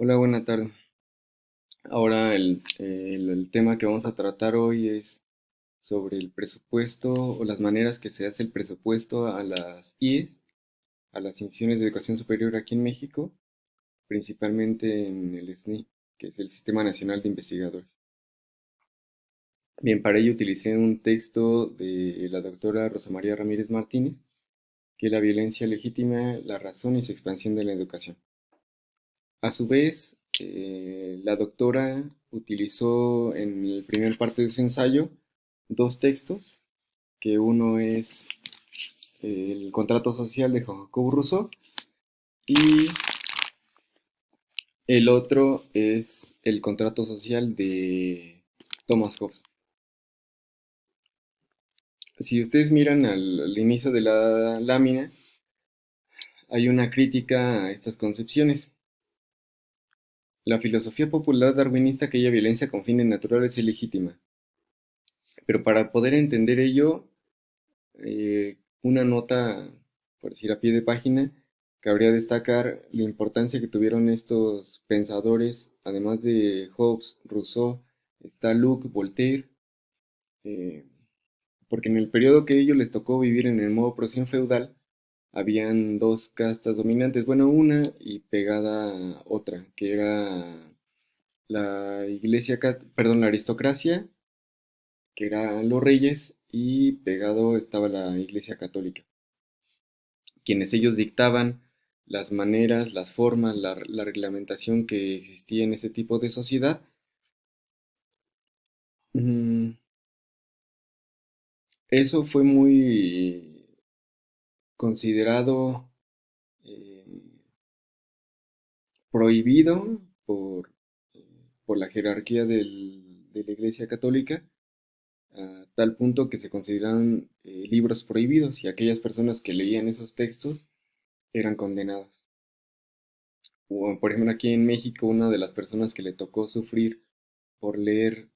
Hola, buena tarde. Ahora el tema que vamos a tratar hoy es sobre el presupuesto o las maneras que se hace el presupuesto a las IES, a las instituciones de educación superior aquí en México, principalmente en el SNI, que es el Sistema Nacional de Investigadores. Bien, para ello utilicé un texto de la doctora Rosa María Ramírez Martínez, que es la violencia legítima, la razón y su expansión de la educación. A su vez, la doctora utilizó en la primera parte de su ensayo dos textos, que uno es el contrato social de Jacobo Rousseau y el otro es el contrato social de Thomas Hobbes. Si ustedes miran al inicio de la lámina, hay una crítica a estas concepciones. La filosofía popular darwinista aquella violencia con fines naturales es legítima, pero para poder entender ello una nota, por decir a pie de página, cabría destacar la importancia que tuvieron estos pensadores, además de Hobbes, Rousseau, está Luc, Voltaire, eh, porque en el periodo que a ellos les tocó vivir en el modo procesión feudal, habían dos castas dominantes, bueno, una y pegada a otra, que era la iglesia, perdón, la aristocracia, que eran los reyes, y pegado estaba la iglesia católica, quienes ellos dictaban las maneras, las formas, la reglamentación que existía en ese tipo de sociedad. Mm, Eso fue muy considerado eh, prohibido por la jerarquía de la Iglesia Católica, a tal punto que se consideraban libros prohibidos y aquellas personas que leían esos textos eran condenadas. O, por ejemplo, aquí en México, una de las personas que le tocó sufrir por leer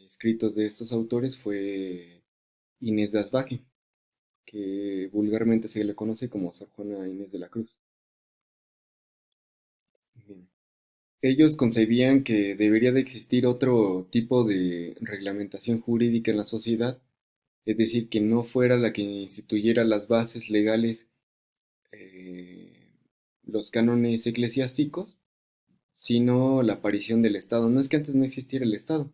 escritos de estos autores fue Inés de Asbaje, que vulgarmente se le conoce como Sor Juana Inés de la Cruz. Bien. Ellos concebían que debería de existir otro tipo de reglamentación jurídica en la sociedad, es decir, que no fuera la que instituyera las bases legales, eh, los cánones eclesiásticos, sino la aparición del Estado. No es que antes no existiera el Estado,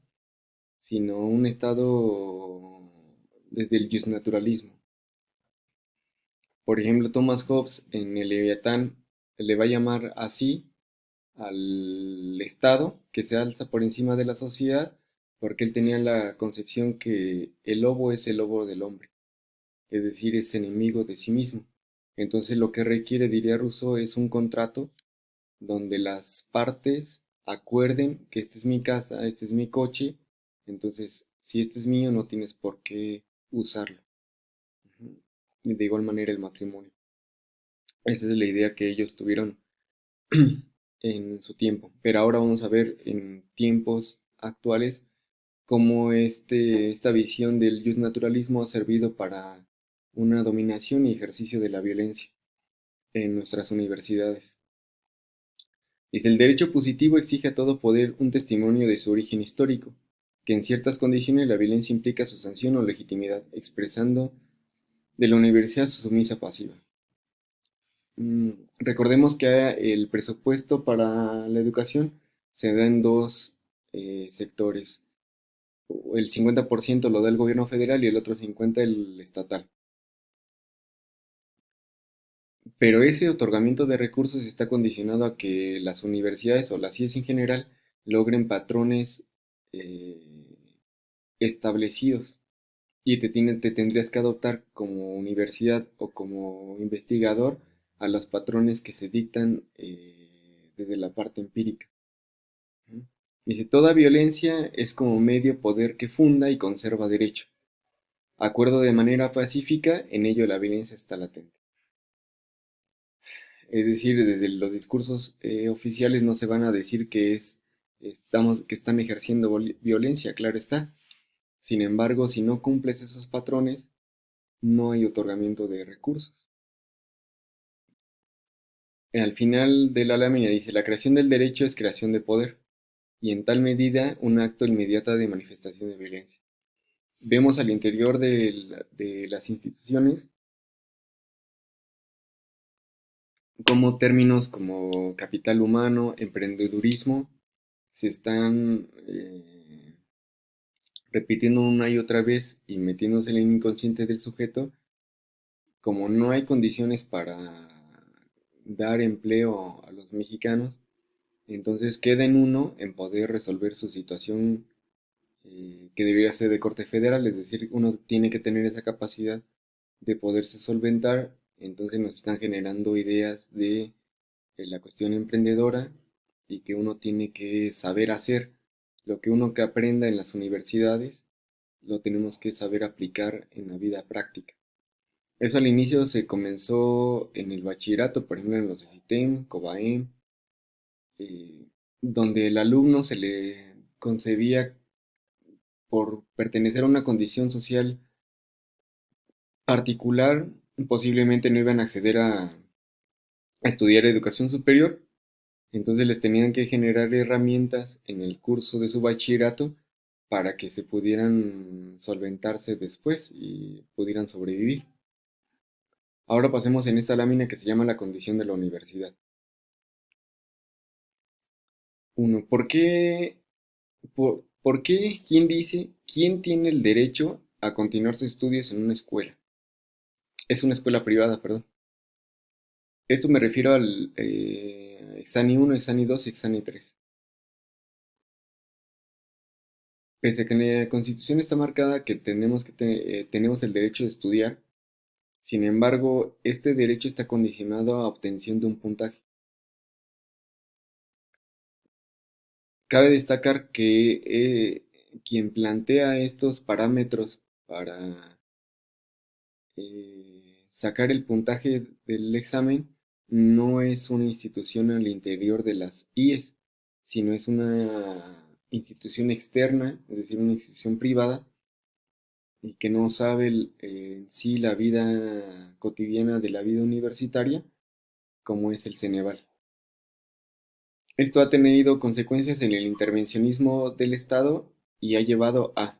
sino un Estado desde el justnaturalismo. Por ejemplo, Thomas Hobbes en el Leviatán le va a llamar así al Estado que se alza por encima de la sociedad, porque él tenía la concepción que el lobo es el lobo del hombre, es decir, es enemigo de sí mismo. Entonces lo que requiere, diría Rousseau, es un contrato donde las partes acuerden que esta es mi casa, este es mi coche, entonces si este es mío no tienes por qué usarlo. Y de igual manera el matrimonio. Esa es la idea que ellos tuvieron en su tiempo. Pero ahora vamos a ver en tiempos actuales cómo esta visión del justnaturalismo ha servido para una dominación y ejercicio de la violencia en nuestras universidades. Dice, el derecho positivo exige a todo poder un testimonio de su origen histórico, que en ciertas condiciones la violencia implica su sanción o legitimidad, expresando de la universidad su sumisa pasiva. Recordemos que el presupuesto para la educación se da en dos sectores. El 50% lo da el gobierno federal y el otro 50% el estatal. Pero ese otorgamiento de recursos está condicionado a que las universidades o las IES en general logren patrones eh, establecidos y te tendrías que adoptar como universidad o como investigador a los patrones que se dictan desde la parte empírica. Dice, toda violencia es como medio poder que funda y conserva derecho. Acuerdo de manera pacífica, en ello la violencia está latente. Es decir, desde los discursos oficiales no se van a decir que están ejerciendo violencia, claro está. Sin embargo, si no cumples esos patrones, no hay otorgamiento de recursos. Al final de la lámina dice, la creación del derecho es creación de poder, y en tal medida un acto inmediato de manifestación de violencia. Vemos al interior de las instituciones como términos como capital humano, emprendedurismo, se están repitiendo una y otra vez y metiéndose en el inconsciente del sujeto, como no hay condiciones para dar empleo a los mexicanos, entonces queda en uno en poder resolver su situación que debería ser de corte federal, es decir, uno tiene que tener esa capacidad de poderse solventar, entonces nos están generando ideas de la cuestión emprendedora y que uno tiene que saber hacer lo que uno que aprenda en las universidades, lo tenemos que saber aplicar en la vida práctica. Eso al inicio se comenzó en el bachillerato, por ejemplo en los de CITEM, COBAEM, eh, donde el alumno se le concebía por pertenecer a una condición social particular, posiblemente no iban a acceder a estudiar educación superior, entonces les tenían que generar herramientas en el curso de su bachillerato para que se pudieran solventarse después y pudieran sobrevivir. Ahora pasemos en esta lámina que se llama la condición de la universidad. Uno, ¿por qué, quién dice, quién tiene el derecho a continuar sus estudios en una escuela? Es una escuela privada, perdón. Esto me refiero al Exani 1, Exani 2 y Exani 3. Pese a que en la Constitución está marcada que tenemos el derecho de estudiar, sin embargo, este derecho está condicionado a obtención de un puntaje. Cabe destacar que quien plantea estos parámetros para sacar el puntaje del examen no es una institución al interior de las IES, sino es una institución externa, es decir, una institución privada, y que no sabe en sí la vida cotidiana de la vida universitaria, como es el Ceneval. Esto ha tenido consecuencias en el intervencionismo del Estado y ha llevado a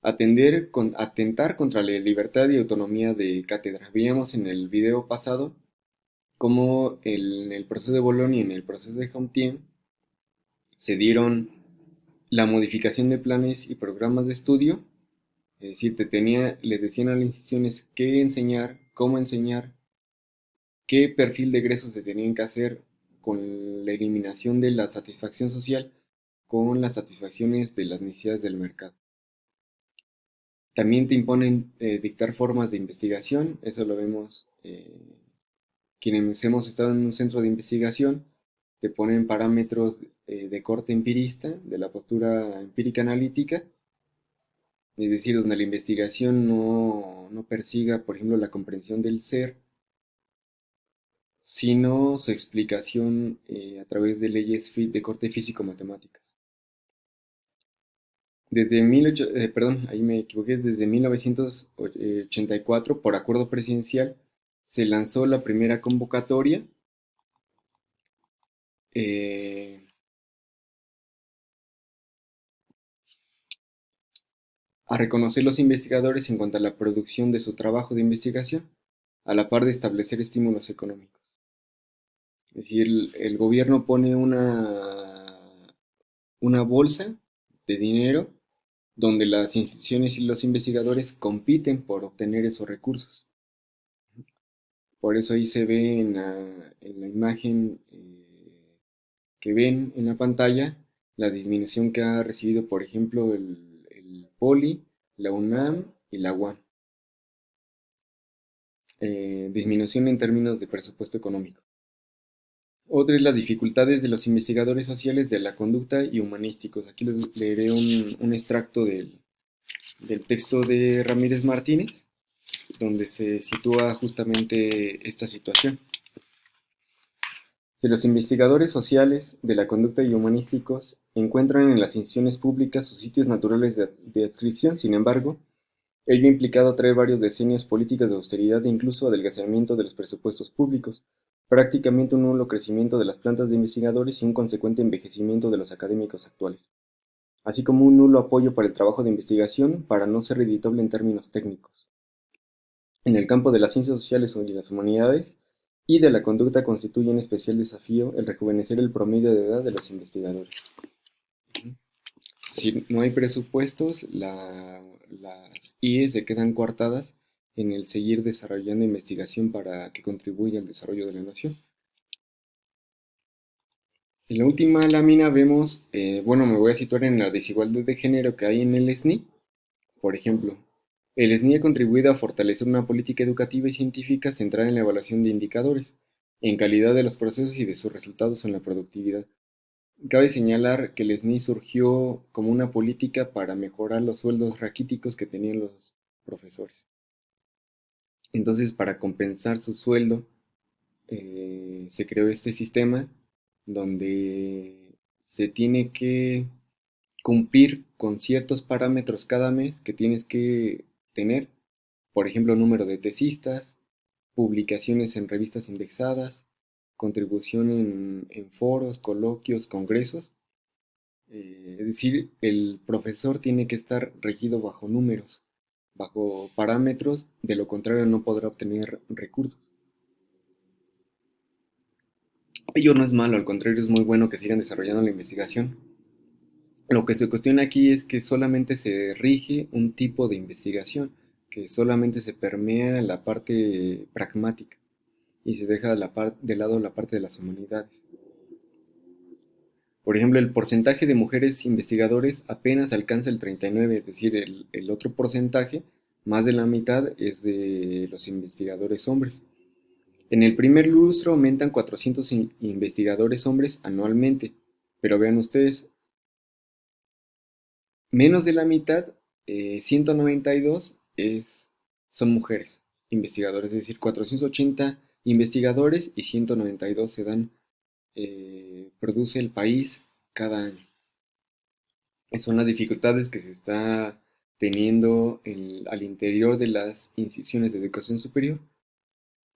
atentar contra la libertad y autonomía de cátedra. Veíamos en el video pasado cómo en el proceso de Bolonia y en el proceso de Comtiègne se dieron la modificación de planes y programas de estudio, es decir, les decían a las instituciones qué enseñar, cómo enseñar, qué perfil de egresos se tenían que hacer con la eliminación de la satisfacción social con las satisfacciones de las necesidades del mercado. También te imponen dictar formas de investigación, eso lo vemos quienes hemos estado en un centro de investigación, te ponen parámetros de corte empirista, de la postura empírica analítica, es decir, donde la investigación no persiga, por ejemplo, la comprensión del ser, sino su explicación a través de leyes de corte físico-matemáticas. Ahí me equivoqué, desde 1984, por acuerdo presidencial, se lanzó la primera convocatoria eh, a reconocer los investigadores en cuanto a la producción de su trabajo de investigación, a la par de establecer estímulos económicos. Es decir, el gobierno pone una bolsa de dinero donde las instituciones y los investigadores compiten por obtener esos recursos. Por eso ahí se ve en la imagen que ven en la pantalla la disminución que ha recibido, por ejemplo, el POLI, la UNAM y la UAM. Disminución en términos de presupuesto económico. Otra es las dificultades de los investigadores sociales de la conducta y humanísticos. Aquí les leeré un extracto del texto de Ramírez Martínez, donde se sitúa justamente esta situación. Si los investigadores sociales de la conducta y humanísticos encuentran en las instituciones públicas sus sitios naturales de adscripción, sin embargo, ello ha implicado traer varios decenios políticas de austeridad e incluso adelgazamiento de los presupuestos públicos, prácticamente un nulo crecimiento de las plantas de investigadores y un consecuente envejecimiento de los académicos actuales, así como un nulo apoyo para el trabajo de investigación para no ser redituable en términos técnicos. En el campo de las ciencias sociales y las humanidades y de la conducta constituye un especial desafío el rejuvenecer el promedio de edad de los investigadores. Si no hay presupuestos, las IE se quedan coartadas en el seguir desarrollando investigación para que contribuya al desarrollo de la nación. En la última lámina vemos, bueno, me voy a situar en la desigualdad de género que hay en el SNI. Por ejemplo, el SNI ha contribuido a fortalecer una política educativa y científica centrada en la evaluación de indicadores, en calidad de los procesos y de sus resultados en la productividad. Cabe señalar que el SNI surgió como una política para mejorar los sueldos raquíticos que tenían los profesores. Entonces, para compensar su sueldo, se creó este sistema donde se tiene que cumplir con ciertos parámetros cada mes que tienes que tener, por ejemplo, número de tesistas, publicaciones en revistas indexadas, contribución en foros, coloquios, congresos. Es decir, el profesor tiene que estar regido bajo números, bajo parámetros, de lo contrario no podrá obtener recursos. Ello no es malo, al contrario es muy bueno que sigan desarrollando la investigación. Lo que se cuestiona aquí es que solamente se rige un tipo de investigación, que solamente se permea la parte pragmática y se deja de lado la parte de las humanidades. Por ejemplo, el porcentaje de mujeres investigadores apenas alcanza el 39, es decir, el otro porcentaje, más de la mitad, es de los investigadores hombres. En el primer lustro aumentan 400 investigadores hombres anualmente, pero vean ustedes, menos de la mitad, 192, son mujeres investigadoras, es decir, 480 investigadores y 192 se dan, produce el país cada año. Son las dificultades que se está teniendo al interior de las instituciones de educación superior,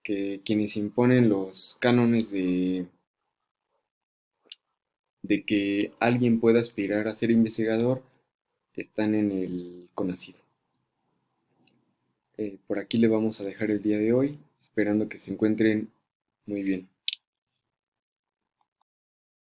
que quienes imponen los cánones de que alguien pueda aspirar a ser investigador están en el CONACYT. Por aquí le vamos a dejar el día de hoy, esperando que se encuentren muy bien.